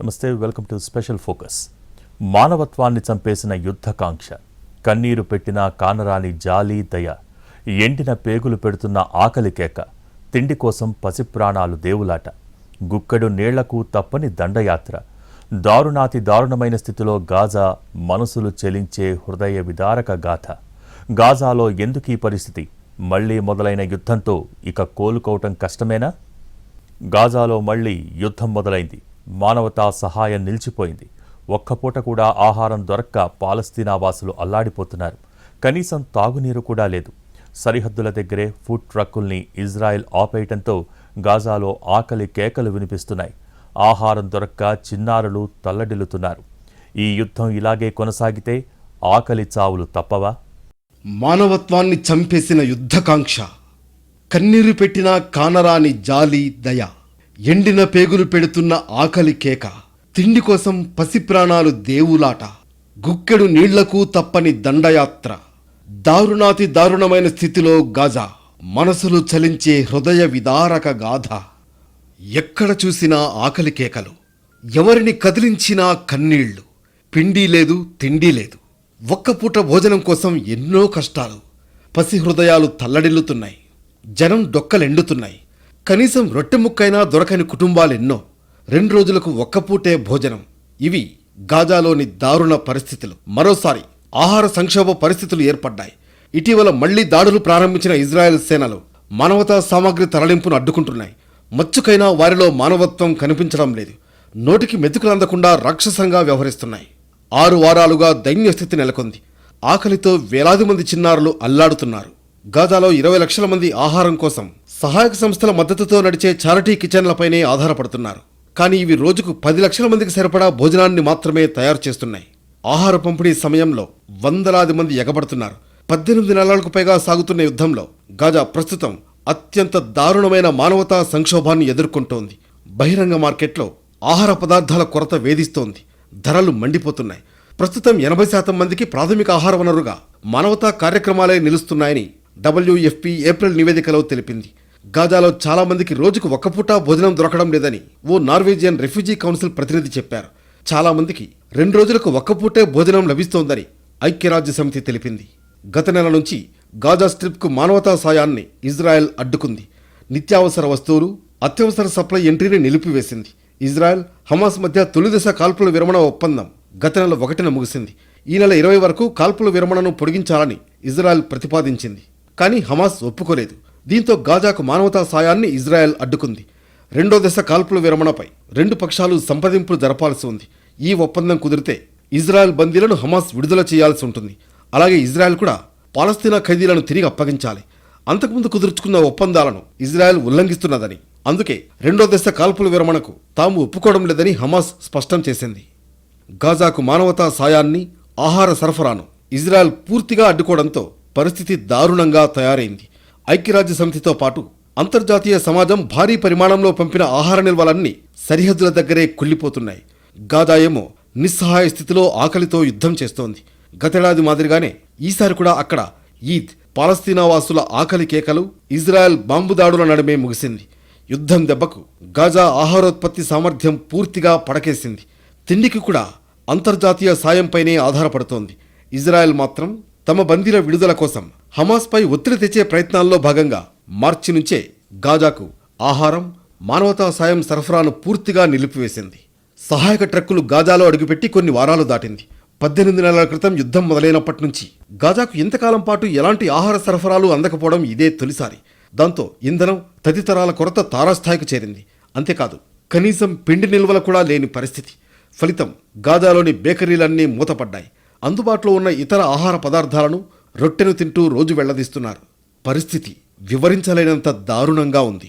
నమస్తే, welcome to special focus. మానవత్వాన్ని చంపేసిన యుద్ధకాంక్ష, కన్నీరు పెట్టిన కానరాని జాలి దయ, ఎండిన పేగులు పెడుతున్న ఆకలి కేక, తిండి కోసం పసిప్రాణాలు దేవులాట, గుక్కెడు నీళ్లకు తప్పని దండయాత్ర, దారుణాతి దారుణమైన స్థితిలో గాజా, మనసులు చెలించే హృదయ విదారక గాథ. గాజాలో ఎందుకీ పరిస్థితి? మళ్లీ మొదలైన యుద్ధంతో ఇక కోలుకోవటం కష్టమేనా? గాజాలో మళ్లీ యుద్ధం మొదలైంది. మానవతా సహాయం నిలిచిపోయింది. ఒక్కపూట కూడా ఆహారం దొరక్క పాలస్తీనా వాసులు అల్లాడిపోతున్నారు. కనీసం తాగునీరు కూడా లేదు. సరిహద్దుల దగ్గరే ఫుడ్ ట్రక్కుల్ని ఇజ్రాయెల్ ఆపేయటంతో గాజాలో ఆకలి కేకలు వినిపిస్తున్నాయి. ఆహారం దొరక్క చిన్నారులు తల్లడిల్లుతున్నారు. ఈ యుద్ధం ఇలాగే కొనసాగితే ఆకలి చావులు తప్పవా? మానవత్వాన్ని చంపేసిన యుద్ధకాంక్ష, కన్నీరు పెట్టిన కానరాని జాలి దయ, ఎండిన పేగులు పెడుతున్న ఆకలి కేక, తిండి కోసం పసిప్రాణాలు దేవులాట, గుక్కెడు నీళ్లకు తప్పని దండయాత్ర, దారుణాతి దారుణమైన స్థితిలో గాజా, మనసులు చలించే హృదయ విదారక గాథ. ఎక్కడ చూసినా ఆకలి కేకలు, ఎవరిని కదిలించినా కన్నీళ్లు, పిండి లేదు తిండి లేదు. ఒక్కపూట భోజనం కోసం ఎన్నో కష్టాలు. పసి హృదయాలు తల్లడిల్లుతున్నాయి. జనం డొక్కలెండుతున్నాయి. కనీసం రొట్టె ముక్కైనా దొరకని కుటుంబాలెన్నో. 2 రోజులకు ఒక్కపూటే భోజనం. ఇవి గాజాలోని దారుణ పరిస్థితులు. మరోసారి ఆహార సంక్షోభ పరిస్థితులు ఏర్పడ్డాయి. ఇటీవల మళ్లీ దాడులు ప్రారంభించిన ఇజ్రాయెల్ సేనలు మానవతా సామగ్రి తరలింపును అడ్డుకుంటున్నాయి. మచ్చుకైనా వారిలో మానవత్వం కనిపించడం లేదు. నోటికి మెతుకులందకుండా రాక్షసంగా వ్యవహరిస్తున్నాయి. 6 వారాలుగా దైన్య స్థితి నెలకొంది. ఆకలితో వేలాది మంది చిన్నారులు అల్లాడుతున్నారు. గాజాలో 20 లక్షల మంది ఆహారం కోసం సహాయక సంస్థల మద్దతుతో నడిచే చారిటీ కిచెన్లపైనే ఆధారపడుతున్నారు. కానీ ఇవి రోజుకు 10 లక్షల మందికి సరిపడా భోజనాన్ని మాత్రమే తయారు చేస్తున్నాయి. ఆహార పంపిణీ సమయంలో వందలాది మంది ఎగబడుతున్నారు. 18 నెలలకు పైగా సాగుతున్న యుద్ధంలో గాజా ప్రస్తుతం అత్యంత దారుణమైన మానవతా సంక్షోభాన్ని ఎదుర్కొంటోంది. బహిరంగ మార్కెట్లో ఆహార పదార్థాల కొరత వేధిస్తోంది. ధరలు మండిపోతున్నాయి. ప్రస్తుతం 80% మందికి ప్రాథమిక ఆహార వనరుగా మానవతా కార్యక్రమాలే నిలుస్తున్నాయని WFP ఏప్రిల్ నివేదికలో తెలిపింది. గాజాలో చాలా మందికి రోజుకు ఒక్కపూట భోజనం దొరకడం లేదని ఓ నార్వేజియన్ రెఫ్యూజీ కౌన్సిల్ ప్రతినిధి చెప్పారు. చాలా మందికి 2 రోజులకు ఒక్కపూటే భోజనం లభిస్తోందని ఐక్యరాజ్య సమితి తెలిపింది. గత నెల నుంచి గాజా స్ట్రిప్కు మానవతా సాయాన్ని ఇజ్రాయెల్ అడ్డుకుంది. నిత్యావసర వస్తువులు, అత్యవసర సప్లై ఎంట్రీని నిలిపివేసింది. ఇజ్రాయెల్, హమాస్ మధ్య తొలిదశ కాల్పుల విరమణ ఒప్పందం గత నెల 1న ముగిసింది. ఈ నెల 20 వరకు కాల్పుల విరమణను పొడిగించాలని ఇజ్రాయెల్ ప్రతిపాదించింది. కానీ హమాస్ ఒప్పుకోలేదు. దీంతో గాజాకు మానవతా సాయాన్ని ఇజ్రాయెల్ అడ్డుకుంది. 2వ దశ కాల్పుల విరమణపై 2 పక్షాలు సంప్రదింపులు జరపాల్సి ఉంది. ఈ ఒప్పందం కుదిరితే ఇజ్రాయెల్ బందీలను హమాస్ విడుదల చేయాల్సి ఉంటుంది. అలాగే ఇజ్రాయెల్ కూడా పాలస్తీనా ఖైదీలను తిరిగి అప్పగించాలి. అంతకుముందు కుదుర్చుకున్న ఒప్పందాలను ఇజ్రాయెల్ ఉల్లంఘిస్తున్నదని, అందుకే 2వ దశ కాల్పుల విరమణకు తాము ఒప్పుకోవడం లేదని హమాస్ స్పష్టం చేసింది. గాజాకు మానవతా సాయాన్ని, ఆహార సరఫరాను ఇజ్రాయెల్ పూర్తిగా అడ్డుకోవడంతో పరిస్థితి దారుణంగా తయారైంది. ఐక్యరాజ్య సమితితో పాటు అంతర్జాతీయ సమాజం భారీ పరిమాణంలో పంపిన ఆహార నిల్వలన్నీ సరిహద్దుల దగ్గరే కుళ్లిపోతున్నాయి. గాజా ఏమో నిస్సహాయ స్థితిలో ఆకలితో యుద్ధం చేస్తోంది. గతేడాది మాదిరిగానే ఈసారి కూడా అక్కడ ఈద్, పాలస్తీనా వాసుల ఆకలి కేకలు, ఇజ్రాయెల్ బాంబు దాడుల నడుమే ముగిసింది. యుద్ధం దెబ్బకు గాజా ఆహారోత్పత్తి సామర్థ్యం పూర్తిగా పడకేసింది. తిండికి కూడా అంతర్జాతీయ సాయంపైనే ఆధారపడుతోంది. ఇజ్రాయెల్ మాత్రం తమ బందీల విడుదల కోసం హమాస్పై ఒత్తిడి తెచ్చే ప్రయత్నాల్లో భాగంగా మార్చి నుంచే గాజాకు ఆహారం, మానవతా సాయం సరఫరాను పూర్తిగా నిలిపివేసింది. సహాయక ట్రక్కులు గాజాలో అడుగుపెట్టి కొన్ని వారాలు దాటింది. 18 నెలల క్రితం యుద్ధం మొదలైనప్పటి నుంచి గాజాకు ఇంతకాలం పాటు ఎలాంటి ఆహార సరఫరాలు అందకపోవడం ఇదే తొలిసారి. దాంతో ఇంధనం తదితరాల కొరత తారాస్థాయికి చేరింది. అంతేకాదు, కనీసం పిండి నిల్వలు కూడా లేని పరిస్థితి. ఫలితం గాజాలోని బేకరీలన్నీ మూతపడ్డాయి. అందుబాటులో ఉన్న ఇతర ఆహార పదార్థాలను, రొట్టెను తింటూ రోజు వెళ్లదీస్తున్నారు. పరిస్థితి వివరించలేనంత దారుణంగా ఉంది.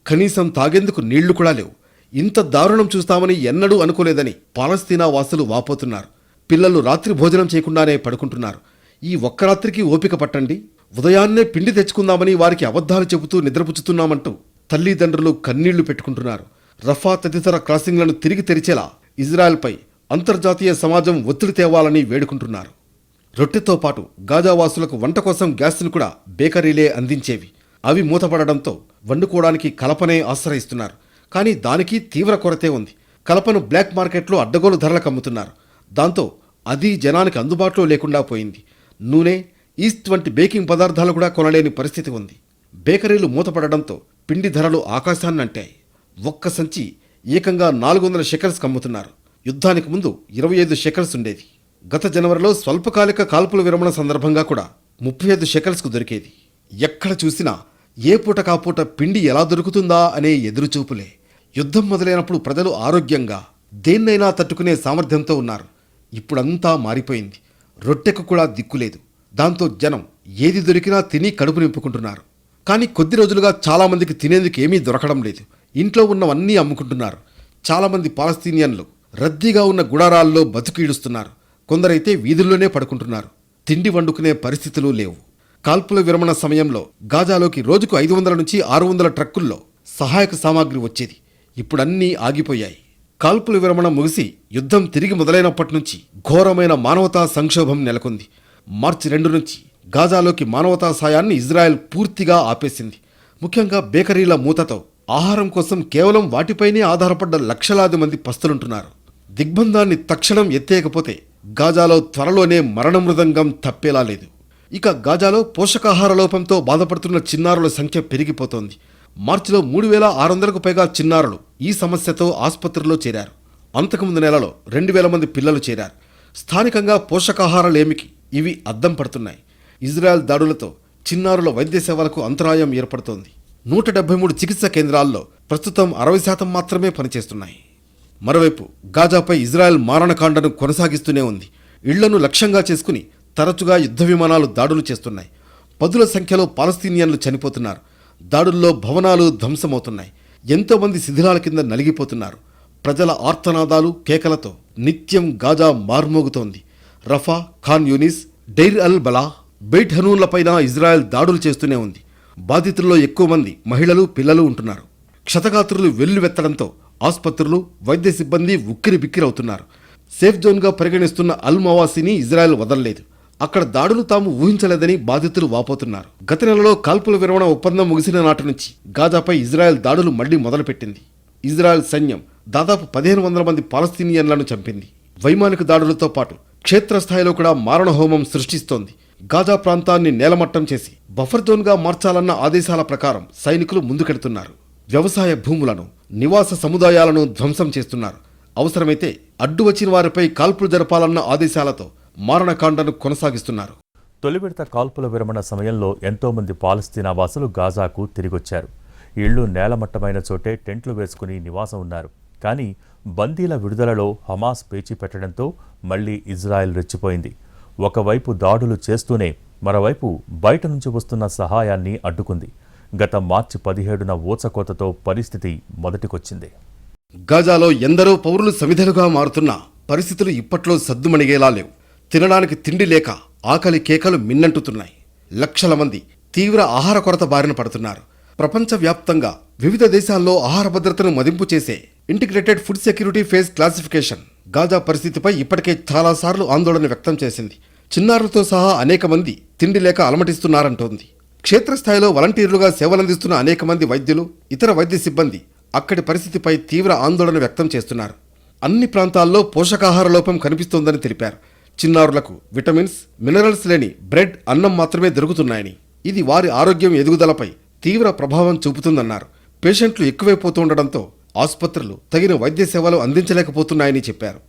కనీసం తాగేందుకు నీళ్లు కూడా లేవు. ఇంత దారుణం చూస్తామని ఎన్నడూ అనుకోలేదని పాలస్తీనా వాసులు వాపోతున్నారు. పిల్లలు రాత్రి భోజనం చేయకుండానే పడుకుంటున్నారు. ఈ ఒక్క రాత్రికి ఓపిక పట్టండి, ఉదయాన్నే పిండి తెచ్చుకుందామని వారికి అబద్ధాలు చెబుతూ నిద్రపుచ్చుతున్నామంటూ తల్లిదండ్రులు కన్నీళ్లు పెట్టుకుంటున్నారు. రఫా తదితర క్రాసింగ్లను తిరిగి తెరిచేలా ఇజ్రాయెల్పై అంతర్జాతీయ సమాజం ఒత్తిడి తేవాలని వేడుకుంటున్నారు. రొట్టెతో పాటు గాజావాసులకు వంట కోసం గ్యాస్ను కూడా బేకరీలే అందించేవి. అవి మూతపడడంతో వండుకోవడానికి కలపనే ఆశ్రయిస్తున్నారు. కానీ దానికి తీవ్ర కొరతే ఉంది. కలపను బ్లాక్ మార్కెట్లో అడ్డగోలు ధరలకు అమ్ముతున్నారు. దాంతో అది జనానికి అందుబాటులో లేకుండా పోయింది. నూనె, ఈస్ట్ వంటి బేకింగ్ పదార్థాలు కూడా కొనలేని పరిస్థితి ఉంది. బేకరీలు మూతపడడంతో పిండి ధరలు ఆకాశాన్నంటాయి. ఒక్క సంచి ఏకంగా 400 షెకల్స్కి అమ్ముతున్నారు. యుద్ధానికి ముందు 25 షెకల్స్ ఉండేది. గత జనవరిలో స్వల్పకాలిక కాల్పుల విరమణ సందర్భంగా కూడా 35 షెకల్స్కు దొరికేది. ఎక్కడ చూసినా ఏ పూట కాపూట పిండి ఎలా దొరుకుతుందా అనే ఎదురుచూపులే. యుద్ధం మొదలైనప్పుడు ప్రజలు ఆరోగ్యంగా దేన్నైనా తట్టుకునే సామర్థ్యంతో ఉన్నారు. ఇప్పుడంతా మారిపోయింది. రొట్టెకు కూడా దిక్కులేదు. దాంతో జనం ఏది దొరికినా తిని కడుపు నింపుకుంటున్నారు. కానీ కొద్ది రోజులుగా చాలామందికి తినేందుకు ఏమీ దొరకడం లేదు. ఇంట్లో ఉన్నవన్నీ అమ్ముకుంటున్నారు. చాలామంది పాలస్తీనియన్లు రద్దీగా ఉన్న గుడారాల్లో బతుకీడుస్తున్నారు. కొందరైతే వీధుల్లోనే పడుకుంటున్నారు. తిండి వండుకునే పరిస్థితులు లేవు. కాల్పుల విరమణ సమయంలో గాజాలోకి రోజుకు 500 నుంచి 600 ట్రక్కుల్లో సహాయక సామాగ్రి వచ్చేది. ఇప్పుడన్నీ ఆగిపోయాయి. కాల్పుల విరమణ ముగిసి యుద్ధం తిరిగి మొదలైనప్పటి నుంచి ఘోరమైన మానవతా సంక్షోభం నెలకొంది. మార్చి 2 నుంచి గాజాలోకి మానవతా సాయాన్ని ఇజ్రాయెల్ పూర్తిగా ఆపేసింది. ముఖ్యంగా బేకరీల మూతతో ఆహారం కోసం కేవలం వాటిపైనే ఆధారపడ్డ లక్షలాది మంది పస్తులుంటున్నారు. దిగ్బంధాన్ని తక్షణం ఎత్తేయకపోతే గాజాలో త్వరలోనే మరణ మృదంగం తప్పేలా లేదు. ఇక గాజాలో పోషకాహార లోపంతో బాధపడుతున్న చిన్నారుల సంఖ్య పెరిగిపోతోంది. మార్చిలో 3600కు పైగా చిన్నారులు ఈ సమస్యతో ఆసుపత్రిలో చేరారు. అంతకుముందు నెలలో 2000 మంది పిల్లలు చేరారు. స్థానికంగా పోషకాహార లేమికి ఇవి అద్దం పడుతున్నాయి. ఇజ్రాయెల్ దాడులతో చిన్నారుల వైద్య సేవలకు అంతరాయం ఏర్పడుతోంది. 173 చికిత్సా కేంద్రాల్లో ప్రస్తుతం 60% మాత్రమే పనిచేస్తున్నాయి. మరోవైపు గాజాపై ఇజ్రాయెల్ మారణకాండను కొనసాగిస్తూనే ఉంది. ఇళ్లను లక్ష్యంగా చేసుకుని తరచుగా యుద్ధ విమానాలు దాడులు చేస్తున్నాయి. పదుల సంఖ్యలో పాలస్తీనియన్లు చనిపోతున్నారు. దాడుల్లో భవనాలు ధ్వంసమవుతున్నాయి. ఎంతోమంది శిథిలాల కింద నలిగిపోతున్నారు. ప్రజల ఆర్తనాదాలు, కేకలతో నిత్యం గాజా మార్మోగుతోంది. రఫా, ఖాన్ యూనిస్, డైర్ అల్ బలా, బెయిట్ హనూన్లపైన ఇజ్రాయెల్ దాడులు చేస్తూనే ఉంది. బాధితుల్లో ఎక్కువ మంది మహిళలు, పిల్లలు ఉంటున్నారు. క్షతగాత్రులు వెల్లువెత్తడంతో ఆసుపత్రులు, వైద్య సిబ్బంది ఉక్కిరి బిక్కిరవుతున్నారు. సేఫ్ జోన్గా పరిగణిస్తున్న అల్ మవాసిని ఇజ్రాయెల్ వదలలేదు. అక్కడ దాడులు తాము ఊహించలేదని బాధితులు వాపోతున్నారు. గత నెలలో కాల్పుల విరమణ ఒప్పందం ముగిసిన నాటి నుంచి గాజాపై ఇజ్రాయెల్ దాడులు మళ్లీ మొదలుపెట్టింది. ఇజ్రాయెల్ సైన్యం దాదాపు 1500 మంది పాలస్తీనియన్లను చంపింది. వైమానిక దాడులతో పాటు క్షేత్రస్థాయిలో కూడా మారణహోమం సృష్టిస్తోంది. గాజా ప్రాంతాన్ని నేలమట్టం చేసి బఫర్ జోన్గా మార్చాలన్న ఆదేశాల ప్రకారం సైనికులు ముందుకెడుతున్నారు. వ్యవసాయ భూములను, నివాస సముదాయాలను ధ్వంసం చేస్తున్నారు. అవసరమైతే అడ్డు వచ్చిన వారిపై కాల్పులు జరపాలన్న ఆదేశాలతో మారణకాండను కొనసాగిస్తున్నారు. తొలి విడత కాల్పుల విరమణ సమయంలో ఎంతోమంది పాలస్తీనా వాసులు గాజాకు తిరిగొచ్చారు. ఇళ్లు నేలమట్టమైన చోటే టెంట్లు వేసుకుని నివాసం ఉన్నారు. కానీ బందీల విడుదలలో హమాస్ పేచీ పెట్టడంతో మళ్లీ ఇజ్రాయెల్ రెచ్చిపోయింది. ఒకవైపు దాడులు చేస్తూనే మరోవైపు బయట నుంచి వస్తున్న సహాయాన్ని అడ్డుకుంది. గత మార్చి 17న ఊచకోతతో పరిస్థితి మొదటికొచ్చింది. గాజాలో ఎందరో పౌరులు సమిధలుగా మారుతున్నా పరిస్థితులు ఇప్పట్లో సద్దుమణిగేలా లేవు. తినడానికి తిండి లేక ఆకలి కేకలు మిన్నంటుతున్నాయి. లక్షల మంది తీవ్ర ఆహార కొరత బారిన పడుతున్నారు. ప్రపంచవ్యాప్తంగా వివిధ దేశాల్లో ఆహార భద్రతను మదింపు చేసే integrated food security phase classification Gaza పరిస్థితిపై ఇప్పటికే చాలాసార్లు ఆందోళన వ్యక్తం చేసింది. చిన్నారులతో సహా అనేక మంది తిండి లేక అలమటిస్తున్నారంటోంది. క్షేత్రస్థాయిలో వాలంటీర్లుగా సేవలందిస్తున్న అనేక మంది వైద్యులు, ఇతర వైద్య సిబ్బంది అక్కడి పరిస్థితిపై తీవ్ర ఆందోళన వ్యక్తం చేస్తున్నారు. అన్ని ప్రాంతాల్లో పోషకాహార లోపం కనిపిస్తోందని తెలిపారు. చిన్నారులకు విటమిన్స్, మినరల్స్ లేని బ్రెడ్, అన్నం మాత్రమే దొరుకుతున్నాయని, ఇది వారి ఆరోగ్యం ఎదుగుదలపై తీవ్ర ప్రభావం చూపుతుందన్నారు. పేషెంట్లు ఎక్కువైపోతుండటంతో ఆసుపత్రులు తగిన వైద్య సేవలు అందించలేకపోతున్నాయని చెప్పారు.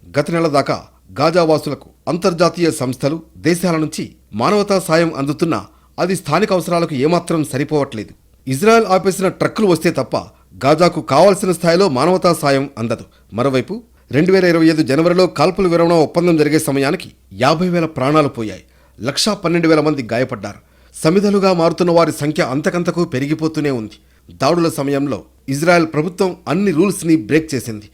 గత నెల దాకా గాజావాసులకు అంతర్జాతీయ సంస్థలు, దేశాల నుంచి మానవతా సాయం అందుతున్నా అది స్థానిక అవసరాలకు ఏమాత్రం సరిపోవట్లేదు. ఇజ్రాయెల్ ఆపేసిన ట్రక్కులు వస్తే తప్ప గాజాకు కావాల్సిన స్థాయిలో మానవతా సాయం అందదు. మరోవైపు 2025 జనవరిలో కాల్పుల విరమణ ఒప్పందం జరిగే సమయానికి 50,000 ప్రాణాలు పోయాయి. 112,000 మంది గాయపడ్డారు. సమిధలుగా మారుతున్న వారి సంఖ్య అంతకంతకు పెరిగిపోతూనే ఉంది. దాడుల సమయంలో ఇజ్రాయెల్ ప్రభుత్వం అన్ని రూల్స్ని బ్రేక్ చేసింది.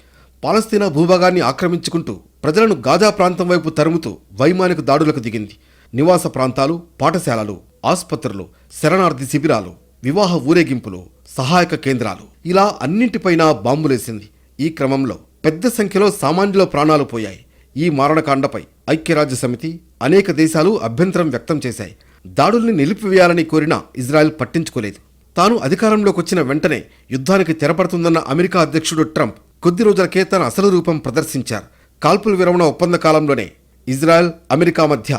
పాలస్తీనా భూభాగాన్ని ఆక్రమించుకుంటూ ప్రజలను గాజా ప్రాంతం వైపు తరుముతూ వైమానిక దాడులకు దిగింది. నివాస ప్రాంతాలు, పాఠశాలలు, ఆసుపత్రులు, శరణార్థి శిబిరాలు, వివాహ ఊరేగింపులు, సహాయక కేంద్రాలు, ఇలా అన్నింటిపైనా బాంబులేసింది. ఈ క్రమంలో పెద్ద సంఖ్యలో సామాన్యుల ప్రాణాలు పోయాయి. ఈ మారణకాండపై ఐక్యరాజ్య సమితి, అనేక దేశాలు అభ్యంతరం వ్యక్తం చేశాయి. దాడుల్ని నిలిపివేయాలని కోరినా ఇజ్రాయెల్ పట్టించుకోలేదు. తాను అధికారంలోకి వచ్చిన వెంటనే యుద్ధానికి తెరపడుతుందన్న అమెరికా అధ్యక్షుడు ట్రంప్ కొద్ది రోజులకే తన అసలు రూపం ప్రదర్శించారు. కాల్పుల విరమణ ఒప్పంద కాలంలోనే ఇజ్రాయెల్, అమెరికా మధ్య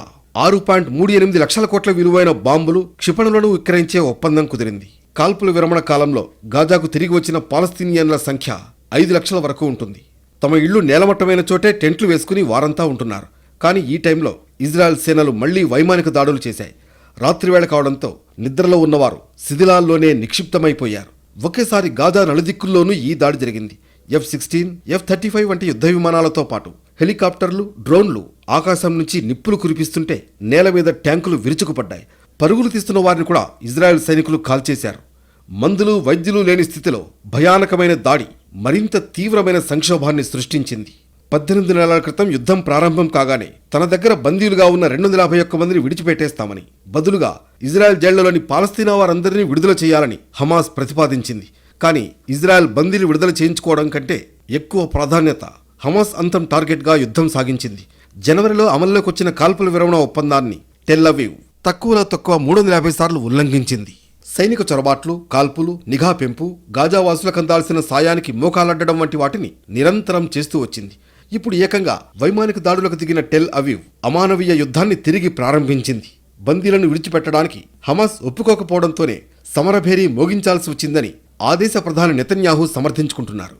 6.38 లక్షల కోట్ల విలువైన బాంబులు, క్షిపణులను విక్రయించే ఒప్పందం కుదిరింది. కాల్పుల విరమణ కాలంలో గాజాకు తిరిగి వచ్చిన పాలస్తీనియన్ల సంఖ్య 5 లక్షల వరకు ఉంటుంది. తమ ఇళ్లు నేలమట్టమైన చోటే టెంట్లు వేసుకుని వారంతా ఉంటున్నారు. కానీ ఈ టైంలో ఇజ్రాయెల్ సేనలు మళ్లీ వైమానిక దాడులు చేశాయి. రాత్రివేళ కావడంతో నిద్రలో ఉన్నవారు శిథిలాల్లోనే నిక్షిప్తమైపోయారు. ఒకేసారి గాజా నలుదిక్కుల్లోనూ ఈ దాడి జరిగింది. F-16, F-35 వంటి యుద్ధ విమానాలతో పాటు హెలికాప్టర్లు, డ్రోన్లు ఆకాశం నుంచి నిప్పులు కురిపిస్తుంటే నేల మీద ట్యాంకులు విరుచుకుపడ్డాయి. పరుగులు తీస్తున్న వారిని కూడా ఇజ్రాయెల్ సైనికులు కాల్చేశారు. మందులు, వైద్యులు లేని స్థితిలో భయానకమైన దాడి మరింత తీవ్రమైన సంక్షోభాన్ని సృష్టించింది. 18 నెలల క్రితం యుద్ధం ప్రారంభం కాగానే తన దగ్గర బందీలుగా ఉన్న 251 మందిని విడిచిపెట్టేస్తామని, బదులుగా ఇజ్రాయెల్ జైళ్లలోని పాలస్తీనా వారందరినీ విడుదల చేయాలని హమాస్ ప్రతిపాదించింది. కానీ ఇజ్రాయెల్ బందీలు విడుదల చేయించుకోవడం కంటే ఎక్కువ ప్రాధాన్యత హమాస్ అంతం టార్గెట్గా యుద్ధం సాగించింది. జనవరిలో అమల్లోకి వచ్చిన కాల్పుల విరమణ ఒప్పందాన్ని టెల్ అవీవ్ తక్కువలో తక్కువ 350 సార్లు ఉల్లంఘించింది. సైనిక చొరబాట్లు, కాల్పులు, నిఘా పెంపు, గాజావాసులకు అందాల్సిన సాయానికి మోకాలడ్డడం వంటి వాటిని నిరంతరం చేస్తూ వచ్చింది. ఇప్పుడు ఏకంగా వైమానిక దాడులకు దిగిన టెల్ అవీవ్ అమానవీయ యుద్ధాన్ని తిరిగి ప్రారంభించింది. బందీలను విడిచిపెట్టడానికి హమాస్ ఒప్పుకోకపోవడంతోనే సమరభేరీ మోగించాల్సి వచ్చిందని ఆ దేశ ప్రధాని నెతన్యాహు సమర్థించుకుంటున్నారు.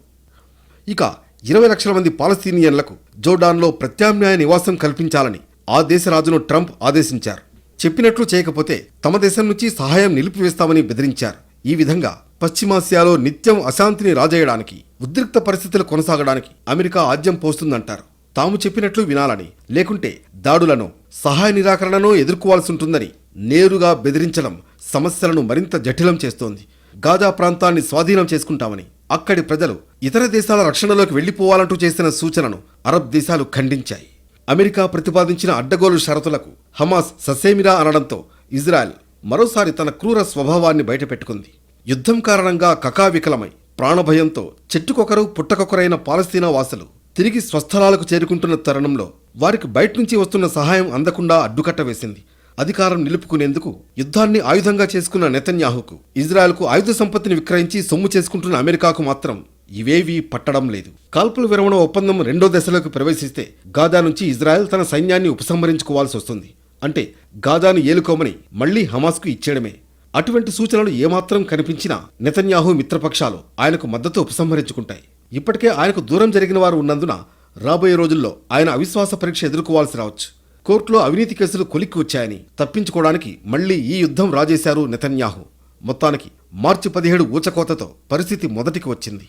ఇక 20 లక్షల మంది పాలస్తీనియన్లకు జోర్డాన్లో ప్రత్యామ్నాయ నివాసం కల్పించాలని ఆ దేశ రాజును ట్రంప్ ఆదేశించారు. చెప్పినట్లు చేయకపోతే తమ దేశం నుంచి సహాయం నిలిపివేస్తామని బెదిరించారు. ఈ విధంగా పశ్చిమాసియాలో నిత్యం అశాంతిని రాజేయడానికి, ఉద్రిక్త పరిస్థితులు కొనసాగడానికి అమెరికా ఆజ్యం పోస్తుందంటారు. తాము చెప్పినట్లు వినాలని, లేకుంటే దాడులను, సహాయ నిరాకరణను ఎదుర్కోవాల్సి ఉంటుందని నేరుగా బెదిరించడం సమస్యలను మరింత జటిలం చేస్తోంది. గాజా ప్రాంతాన్ని స్వాధీనం చేసుకుంటామని, అక్కడి ప్రజలు ఇతర దేశాల రక్షణలోకి వెళ్లిపోవాలంటూ చేసిన సూచనను అరబ్ దేశాలు ఖండించాయి. అమెరికా ప్రతిపాదించిన అడ్డగోలు షరతులకు హమాస్ ససేమిరా అనడంతో ఇజ్రాయెల్ మరోసారి తన క్రూర స్వభావాన్ని బయటపెట్టుకుంది. యుద్ధం కారణంగా కకావికలమై ప్రాణభయంతో చెట్టుకొకరు పుట్టకొకరైన పాలస్తీనా వాసులు తిరిగి స్వస్థలాలకు చేరుకుంటున్న తరుణంలో వారికి బయట నుంచి వస్తున్న సహాయం అందకుండా అడ్డుకట్ట వేసింది. అధికారం నిలుపుకునేందుకు యుద్ధాన్ని ఆయుధంగా చేసుకున్న నెతన్యాహుకు, ఇజ్రాయెల్కు ఆయుధ సంపత్తిని విక్రయించి సొమ్ము చేసుకుంటున్న అమెరికాకు మాత్రం ఇవేవీ పట్టడం లేదు. కాల్పుల విరమణ ఒప్పందం 2వ దశలోకి ప్రవేశిస్తే గాజా నుంచి ఇజ్రాయెల్ తన సైన్యాన్ని ఉపసంహరించుకోవాల్సి వస్తుంది. అంటే గాజాను ఏలుకోమని మళ్లీ హమాస్కు ఇచ్చేయడమే. అటువంటి సూచనలు ఏమాత్రం కనిపించినా నెతన్యాహు మిత్రపక్షాలు ఆయనకు మద్దతు ఉపసంహరించుకుంటాయి. ఇప్పటికే ఆయనకు దూరం జరిగిన వారు ఉన్నందున రాబోయే రోజుల్లో ఆయన అవిశ్వాస పరీక్ష ఎదుర్కోవాల్సి రావచ్చు. కోర్టులో అవినీతి కేసులు కొలిక్కి వచ్చాయని తప్పించుకోవడానికి మళ్లీ ఈ యుద్ధం రాజేశారు నెతన్యాహు. మొత్తానికి మార్చి 17 ఊచకోతతో పరిస్థితి మొదటికి వచ్చింది.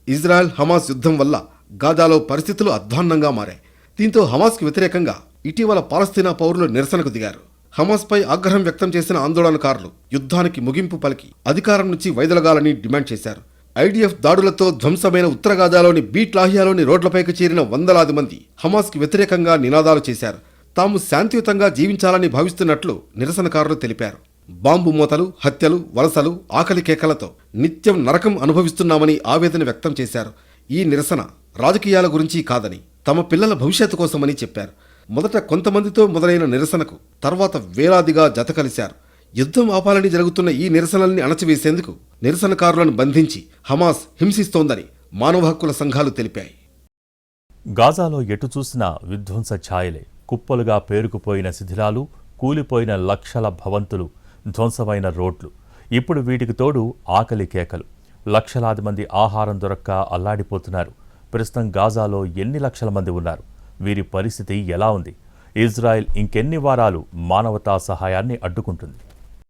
ఇజ్రాయెల్ హమాస్ యుద్ధం వల్ల గాజాలో పరిస్థితులు అధ్వాన్నంగా మారాయి. దీంతో హమాస్కు వ్యతిరేకంగా ఇటీవల పాలస్తీనా పౌరులు నిరసనకు దిగారు. హమాస్పై ఆగ్రహం వ్యక్తం చేసిన ఆందోళనకారులు యుద్ధానికి ముగింపు పలికి అధికారం నుంచి వైదొలగాలని డిమాండ్ చేశారు. ఐడిఎఫ్ దాడులతో ధ్వంసమైన ఉత్తర గాజాలోని బీట్ లాహియాలోని రోడ్లపైకి చేరిన వందలాది మంది హమాస్కి వ్యతిరేకంగా నినాదాలు చేశారు. తాము శాంతియుతంగా జీవించాలని భావిస్తున్నట్లు నిరసనకారులు తెలిపారు. బాంబు మూతలు, హత్యలు, వలసలు, ఆకలి కేకలతో నిత్యం నరకం అనుభవిస్తున్నామని ఆవేదన వ్యక్తం చేశారు. ఈ నిరసన రాజకీయాల గురించి కాదని, తమ పిల్లల భవిష్యత్తు కోసమని చెప్పారు. మొదట కొంతమందితో మొదలైన నిరసనకు తర్వాత వేలాదిగా జత కలిశారు. యుద్ధం ఆపాలని జరుగుతున్న ఈ నిరసనల్ని అణచివేసేందుకు నిరసనకారులను బంధించి హమాస్ హింసిస్తోందని మానవ హక్కుల సంఘాలు తెలిపాయి. గాజాలో ఎటు చూసినా విధ్వంస ఛాయలే. కుప్పలుగా పేరుకుపోయిన శిథిలాలు, కూలిపోయిన లక్షల భవంతులు, ధ్వంసమైన రోడ్లు. ఇప్పుడు వీటికి తోడు ఆకలి కేకలు. లక్షలాది మంది ఆహారం దొరక్క అల్లాడిపోతున్నారు. ప్రస్తుతం గాజాలో ఎన్ని లక్షల మంది ఉన్నారు? వీరి పరిస్థితి ఎలా ఉంది? ఇజ్రాయెల్ ఇంకెన్ని వారాలు మానవతా సహాయాన్ని అడ్డుకుంటుంది?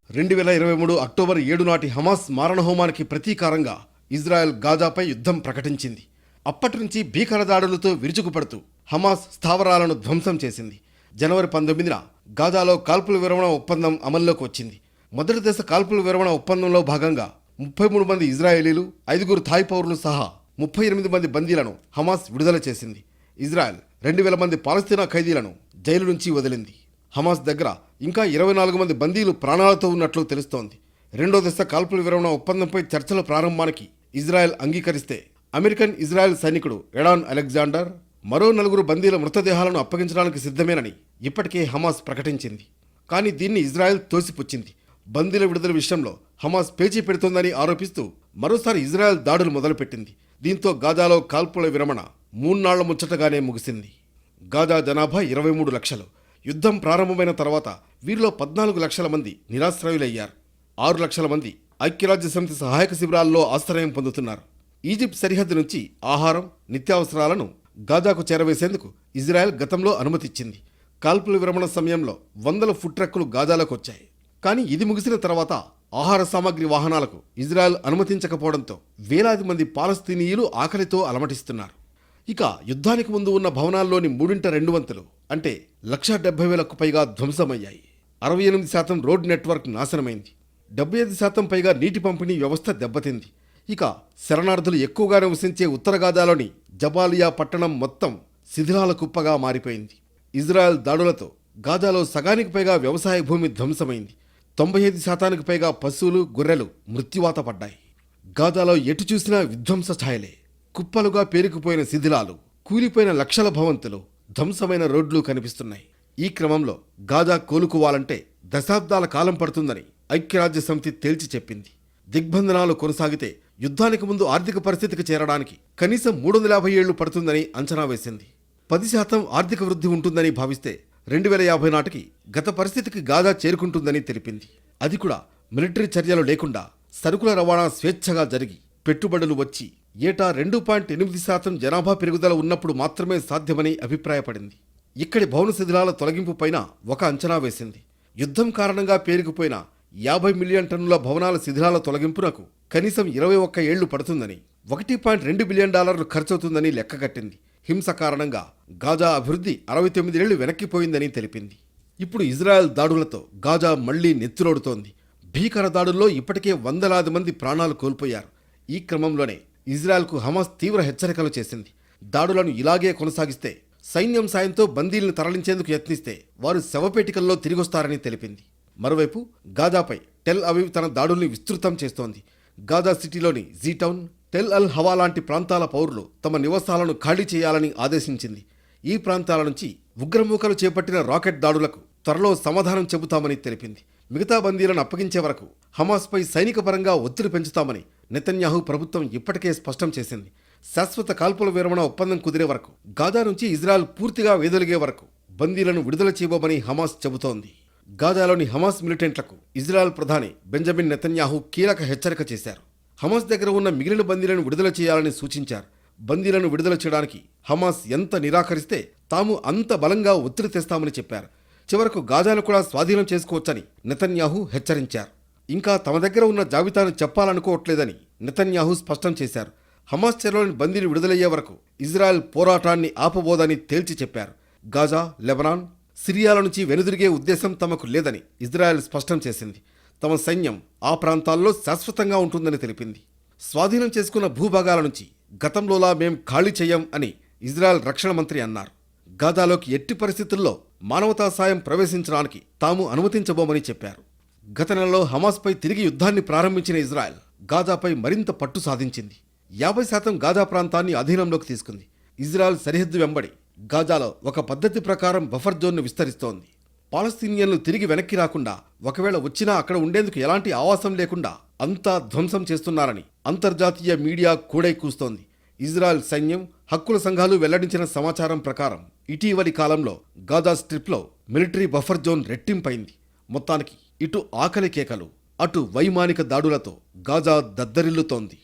2023 అక్టోబర్ 7 నాటి హమాస్ మారణహోమానికి ప్రతీకారంగా ఇజ్రాయెల్ గాజాపై యుద్ధం ప్రకటించింది. అప్పటి నుంచి భీకర దాడులతో విరుచుకుపడుతూ హమాస్ స్థావరాలను ధ్వంసం చేసింది. జనవరి 19న గాజాలో కాల్పుల విరమణ ఒప్పందం అమల్లోకి వచ్చింది. మొదటి దశ కాల్పుల విరమణ ఒప్పందంలో భాగంగా 33 మంది ఇజ్రాయేలీలు, 5 థాయ్ పౌరులు సహా 38 మంది బందీలను హమాస్ విడుదల చేసింది. ఇజ్రాయెల్ 2000 మంది పాలస్తీనా ఖైదీలను జైలు నుంచి వదిలింది. హమాస్ దగ్గర ఇంకా 24 మంది బందీలు ప్రాణాలతో ఉన్నట్లు తెలుస్తోంది. 2వ దశ కాల్పుల విరమణ ఒప్పందంపై చర్చల ప్రారంభానికి ఇజ్రాయెల్ అంగీకరిస్తే అమెరికన్ ఇజ్రాయెల్ సైనికుడు ఎడాన్ అలెగ్జాండర్ మరో 4 బందీల మృతదేహాలను అప్పగించడానికి సిద్ధమేనని ఇప్పటికే హమాస్ ప్రకటించింది. కానీ దీన్ని ఇజ్రాయెల్ తోసిపుచ్చింది. బందీల విడుదల విషయంలో హమాస్ పేచీ పెడుతోందని ఆరోపిస్తూ మరోసారి ఇజ్రాయెల్ దాడులు మొదలుపెట్టింది. దీంతో గాజాలో కాల్పుల విరమణ 3 నాళ్ల ముచ్చటగానే ముగిసింది. గాజా జనాభా 23 లక్షలు. యుద్ధం ప్రారంభమైన తర్వాత వీరిలో 14 లక్షల మంది నిరాశ్రయులయ్యారు. 6 లక్షల మంది ఐక్యరాజ్యసమితి సహాయక శిబిరాల్లో ఆశ్రయం పొందుతున్నారు. ఈజిప్ట్ సరిహద్దు నుంచి ఆహారం, నిత్యావసరాలను గాజాకు చేరవేసేందుకు ఇజ్రాయెల్ గతంలో అనుమతిచ్చింది. కాల్పుల విరమణ సమయంలో 100 ఫుడ్ ట్రక్కులు గాజాలోకి వచ్చాయి. కానీ ఇది ముగిసిన తర్వాత ఆహార సామాగ్రి వాహనాలకు ఇజ్రాయెల్ అనుమతించకపోవడంతో వేలాది మంది పాలస్తీనీయులు ఆకలితో అలమటిస్తున్నారు. ఇక యుద్ధానికి ముందు ఉన్న భవనాల్లోని 3/2 వంతులు అంటే 1,70,000కు పైగా ధ్వంసమయ్యాయి. 68% రోడ్ నెట్వర్క్ నాశనమైంది. 75% పైగా నీటి పంపిణీ వ్యవస్థ దెబ్బతింది. ఇక శరణార్థులు ఎక్కువగా నివసించే ఉత్తర గాజాలోని జబాలియా పట్టణం మొత్తం శిథిలాల కుప్పగా మారిపోయింది. ఇజ్రాయెల్ దాడులతో గాజాలో సగానికి పైగా వ్యవసాయ భూమి ధ్వంసమైంది. 95% పైగా పశువులు, గొర్రెలు మృత్యువాత పడ్డాయి. గాజాలో ఎటు చూసినా విధ్వంస ఛాయలే. కుప్పలుగా పేరుకుపోయిన శిథిలాలు, కూలిపోయిన లక్షల భవంతులు, ధ్వంసమైన రోడ్లు కనిపిస్తున్నాయి. ఈ క్రమంలో గాజా కోలుకోవాలంటే దశాబ్దాల కాలం పడుతుందని ఐక్యరాజ్యసమితి తేల్చి చెప్పింది. దిగ్బంధనాలు కొనసాగితే యుద్ధానికి ముందు ఆర్థిక పరిస్థితికి చేరడానికి కనీసం 350 ఏళ్లు పడుతుందని అంచనా వేసింది. 10% ఆర్థిక వృద్ధి ఉంటుందని భావిస్తే 2050 నాటికి గత పరిస్థితికి గాజా చేరుకుంటుందని తెలిపింది. అది కూడా మిలిటరీ చర్యలు లేకుండా సరుకుల రవాణా స్వేచ్ఛగా జరిగి పెట్టుబడులు వచ్చి ఏటా 2.8% జనాభా పెరుగుదల ఉన్నప్పుడు మాత్రమే సాధ్యమని అభిప్రాయపడింది. ఇక్కడి భవన శిథిలాల తొలగింపు పైన ఒక అంచనా వేసింది. యుద్ధం కారణంగా పేరుకుపోయిన 50 మిలియన్ టన్నుల భవనాల శిథిలాల తొలగింపునకు కనీసం 21 ఏళ్లు పడుతుందని, $1.2 బిలియన్ ఖర్చవుతుందని లెక్కగట్టింది. హింస కారణంగా గాజా అభివృద్ధి 69 ఏళ్లు వెనక్కిపోయిందని తెలిపింది. ఇప్పుడు ఇజ్రాయెల్ దాడులతో గాజా మళ్లీ నెత్తురోడుతోంది. భీకర దాడుల్లో ఇప్పటికే వందలాది మంది ప్రాణాలు కోల్పోయారు. ఈ క్రమంలోనే ఇజ్రాయెల్కు హమాస్ తీవ్ర హెచ్చరికలు చేసింది. దాడులను ఇలాగే కొనసాగిస్తే, సైన్యం సాయంతో బందీలను తరలించేందుకు యత్నిస్తే వారు శవపేటికల్లో తిరిగొస్తారని తెలిపింది. మరోవైపు గాజాపై టెల్ అవీవ్ తన దాడుల్ని విస్తృతం చేస్తోంది. గాజా సిటీలోని జీటౌన్, టెల్ అల్ హవా లాంటి ప్రాంతాల పౌరులు తమ నివాసాలను ఖాళీ చేయాలని ఆదేశించింది. ఈ ప్రాంతాల నుంచి ఉగ్రమూకలు చేపట్టిన రాకెట్ దాడులకు త్వరలో సమాధానం చెబుతామని తెలిపింది. మిగతా బందీలను అప్పగించే వరకు హమాస్పై సైనిక పరంగా ఒత్తిడి పెంచుతామని నెతన్యాహు ప్రభుత్వం ఇప్పటికే స్పష్టం చేసింది. శాశ్వత కాల్పుల విరమణ ఒప్పందం కుదిరే వరకు, గాజా నుంచి ఇజ్రాయెల్ పూర్తిగా వేదొలిగే వరకు బందీలను విడుదల చేయబోమని హమాస్ చెబుతోంది. గాజాలోని హమాస్ మిలిటెంట్లకు ఇజ్రాయెల్ ప్రధాని బెంజమిన్ నెతన్యాహు కీలక హెచ్చరిక చేశారు. హమాస్ దగ్గర ఉన్న మిగిలిన బందీలను విడుదల చేయాలని సూచించారు. బందీలను విడుదల చేయడానికి హమాస్ ఎంత నిరాకరిస్తే తాము అంత బలంగా ఒత్తిడి తెస్తామని చెప్పారు. చివరకు గాజాను కూడా స్వాధీనం చేసుకోవచ్చని నెతన్యాహు హెచ్చరించారు. ఇంకా తమ దగ్గర ఉన్న జాబితాను చెప్పాలనుకోవట్లేదని నెతన్యాహు స్పష్టం చేశారు. హమాస్ చెరలోని బందీని విడుదలయ్యే వరకు ఇజ్రాయెల్ పోరాటాన్ని ఆపబోదని తేల్చి చెప్పారు. గాజా, లెబనాన్, సిరియాల నుంచి వెనుదిరిగే ఉద్దేశం తమకు లేదని ఇజ్రాయెల్ స్పష్టం చేసింది. తమ సైన్యం ఆ ప్రాంతాల్లో శాశ్వతంగా ఉంటుందని తెలిపింది. స్వాధీనం చేసుకున్న భూభాగాల నుంచి గతంలోలా మేం ఖాళీ చెయ్యం అని ఇజ్రాయెల్ రక్షణ మంత్రి అన్నారు. గాజాలోకి ఎట్టి పరిస్థితుల్లో మానవతా సాయం ప్రవేశించడానికి తాము అనుమతించబోమని చెప్పారు. గత నెలలో హమాస్పై తిరిగి యుద్ధాన్ని ప్రారంభించిన ఇజ్రాయెల్ గాజాపై మరింత పట్టు సాధించింది. 50% గాజా ప్రాంతాన్ని అధీనంలోకి తీసుకుంది. ఇజ్రాయెల్ సరిహద్దు వెంబడి గాజాలో ఒక పద్ధతి ప్రకారం బఫర్ జోన్ను విస్తరిస్తోంది. పాలస్తీనియన్లు తిరిగి వెనక్కి రాకుండా, ఒకవేళ వచ్చినా అక్కడ ఉండేందుకు ఎలాంటి ఆవాసం లేకుండా అంతా ధ్వంసం చేస్తున్నారని అంతర్జాతీయ మీడియా కూడై కూస్తోంది. ఇజ్రాయెల్ సైన్యం, హక్కుల సంఘాలు వెల్లడించిన సమాచారం ప్రకారం ఇటీవలి కాలంలో గాజా స్ట్రిప్లో మిలిటరీ బఫర్ జోన్ రెట్టింపైంది. మొత్తానికి ఇటు ఆకలి కేకలు, అటు వైమానిక దాడులతో గాజా దద్దరిల్లుతోంది.